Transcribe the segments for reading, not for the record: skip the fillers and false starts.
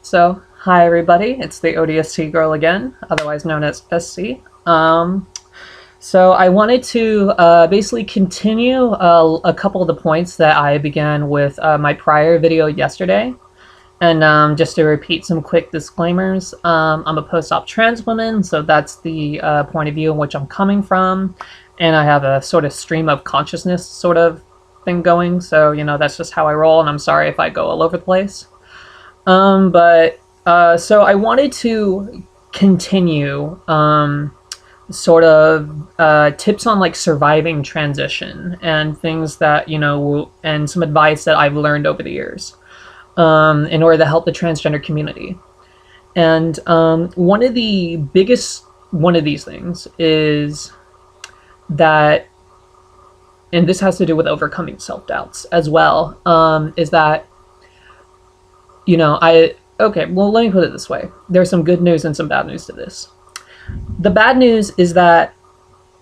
So, hi everybody, it's the ODST Girl again, otherwise known as SC. So I wanted to basically continue a couple of the points that I began with my prior video yesterday. And just to repeat some quick disclaimers, I'm a post-op trans woman, so that's the point of view in which I'm coming from. And I have a sort of stream of consciousness sort of thing going, so, that's just how I roll, and I'm sorry if I go all over the place. So I wanted to continue sort of tips on like surviving transition and things that, and some advice that I've learned over the years in order to help the transgender community. And one of these things is that, and this has to do with overcoming self-doubts as well, is that okay, well, let me put it this way. There's some good news and some bad news to this. The bad news is that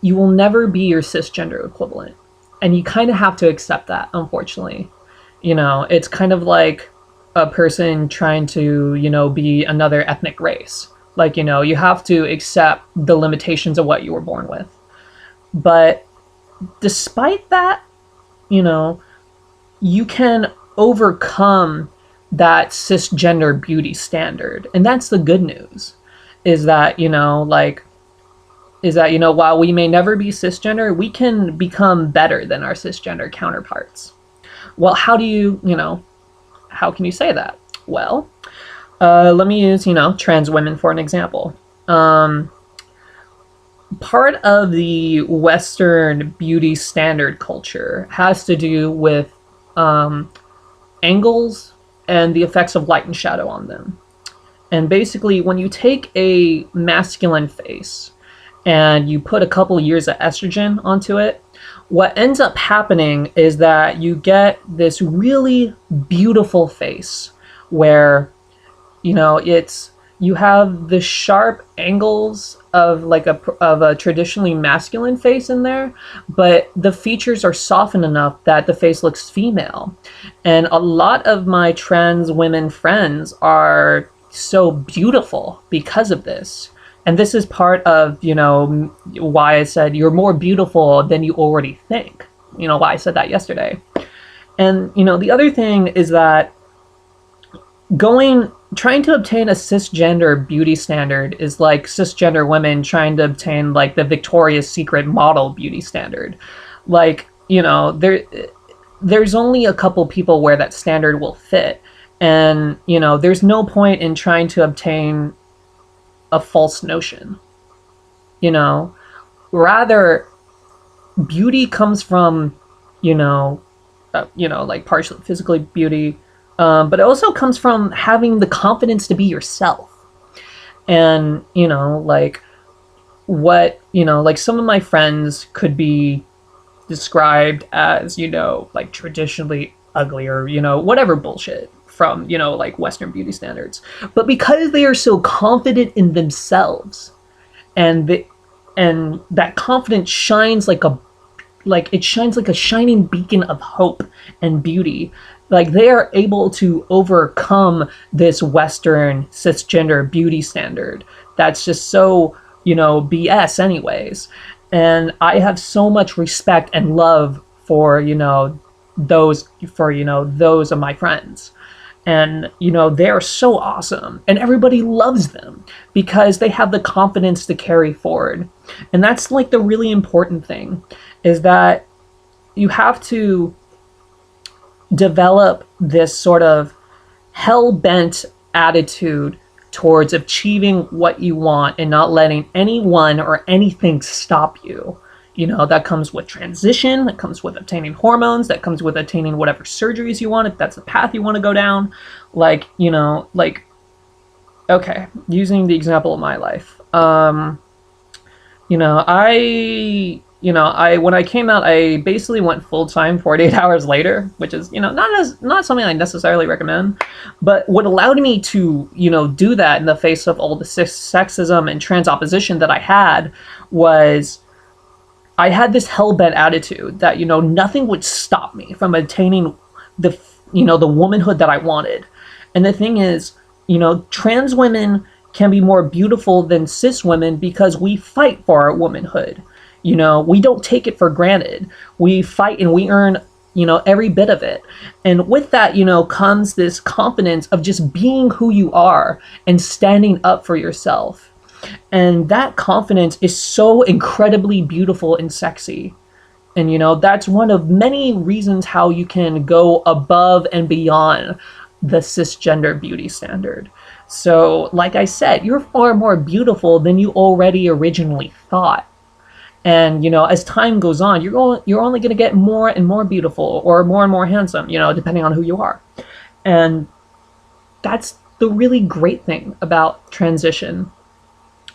you will never be your cisgender equivalent. And you kind of have to accept that, unfortunately. It's kind of like a person trying to, be another ethnic race. Like, you have to accept the limitations of what you were born with. But despite that, you can overcome that cisgender beauty standard. And that's the good news, is that, while we may never be cisgender, we can become better than our cisgender counterparts. Well, how can you say that? Well, let me use, trans women for an example. Part of the Western beauty standard culture has to do with angles and the effects of light and shadow on them. And basically, when you take a masculine face and you put a couple years of estrogen onto it, what ends up happening is that you get this really beautiful face where, you have the sharp angles of like a traditionally masculine face in there, but the features are softened enough that the face looks female. And a lot of my trans women friends are so beautiful because of this. And this is part of, why I said you're more beautiful than you already think. Why I said that yesterday. And, the other thing is that trying to obtain a cisgender beauty standard is like cisgender women trying to obtain like the Victoria's Secret model beauty standard. Like, there's only a couple people where that standard will fit. And, there's no point in trying to obtain a false notion. Rather, beauty comes from, like partially physically beauty, but it also comes from having the confidence to be yourself. And, like some of my friends could be described as, like traditionally ugly or, whatever bullshit from, like Western beauty standards. But because they are so confident in themselves and that confidence shines like it shines like a shining beacon of hope and beauty. Like they are able to overcome this Western cisgender beauty standard that's just so, BS anyways. And I have so much respect and love for, those of my friends. And, they're so awesome. And everybody loves them because they have the confidence to carry forward. And that's like the really important thing, is that you have to develop this sort of hell-bent attitude towards achieving what you want and not letting anyone or anything stop you. That comes with transition, that comes with obtaining hormones, that comes with obtaining whatever surgeries you want, if that's the path you want to go down. Okay, using the example of my life. When I came out, I basically went full-time 48 hours later, which is, not something I necessarily recommend. But what allowed me to, do that in the face of all the sexism and trans opposition that I had was I had this hell-bent attitude that, nothing would stop me from attaining the womanhood that I wanted. And the thing is, trans women can be more beautiful than cis women because we fight for our womanhood. We don't take it for granted. We fight and we earn, every bit of it. And with that, comes this confidence of just being who you are and standing up for yourself. And that confidence is so incredibly beautiful and sexy. And that's one of many reasons how you can go above and beyond the cisgender beauty standard. So, like I said, you're far more beautiful than you already originally thought. And as time goes on, you're only going to get more and more beautiful or more and more handsome, depending on who you are. And that's the really great thing about transition,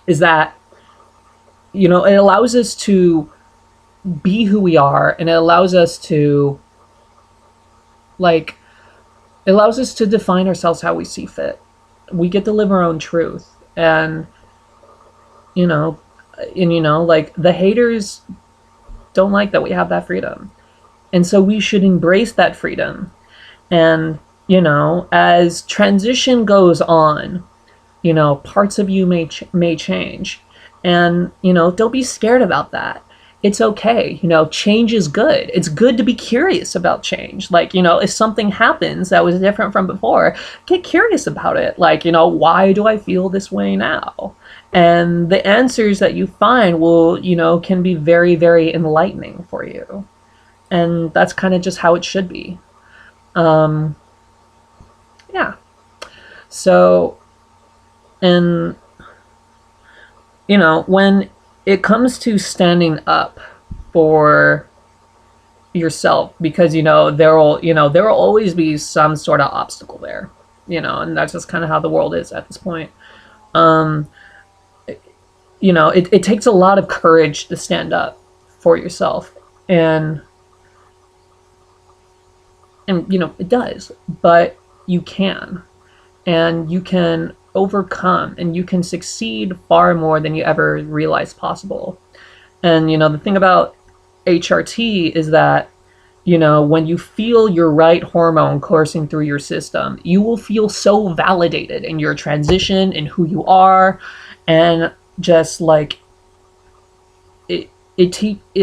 is that it allows us to be who we are, and it allows us to define ourselves how we see fit. We get to live our own truth. And like, the haters don't like that we have that freedom, and so we should embrace that freedom. And as transition goes on, parts of you may change, and don't be scared about that. It's okay. Change is good. It's good to be curious about change. Like, if something happens that was different from before, get curious about it. Like, why do I feel this way now? And the answers that you find will, can be very, very enlightening for you. And that's kind of just how it should be. Yeah. So, and, when it comes to standing up for yourself, because there will always be some sort of obstacle there, and that's just kind of how the world is at this point. It takes a lot of courage to stand up for yourself, and it does, but you can, and you can overcome, and you can succeed far more than you ever realized possible. And the thing about HRT is that when you feel your right hormone coursing through your system, you will feel so validated in your transition and who you are. And just like it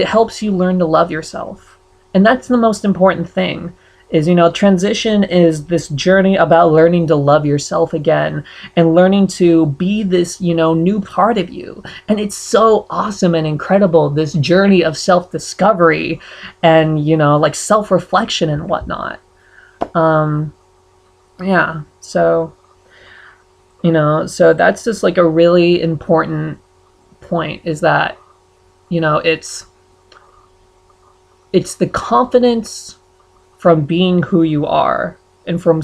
helps you learn to love yourself. And that's the most important thing, is transition is this journey about learning to love yourself again, and learning to be this new part of you. And it's so awesome and incredible, this journey of self-discovery and like self-reflection and whatnot. Yeah, so so that's just like a really important point, is that it's the confidence from being who you are, and for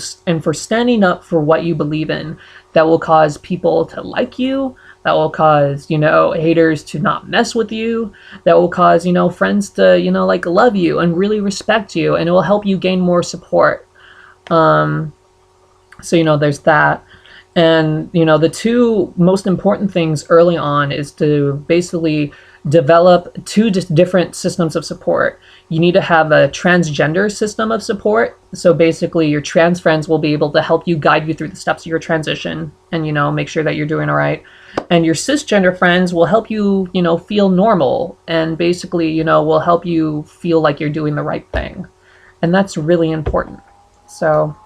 standing up for what you believe in, that will cause people to like you, that will cause haters to not mess with you, that will cause friends to like love you and really respect you, and it will help you gain more support. So there's that. And the two most important things early on is to basically develop two different systems of support. You need to have a transgender system of support. So basically your trans friends will be able to help you, guide you through the steps of your transition, and make sure that you're doing all right. And your cisgender friends will help you feel normal, and basically will help you feel like you're doing the right thing. And that's really important. So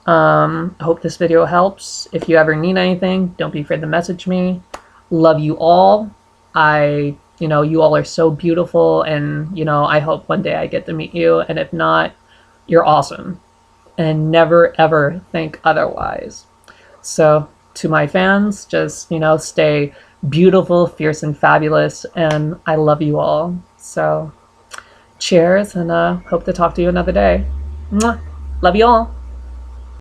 I hope this video helps. If you ever need anything, don't be afraid to message me. Love you all. You all are so beautiful, and I hope one day I get to meet you, and if not, you're awesome, and never ever think otherwise. So to my fans, just stay beautiful, fierce, and fabulous, and I love you all. So cheers, and hope to talk to you another day. Mwah. Love you all.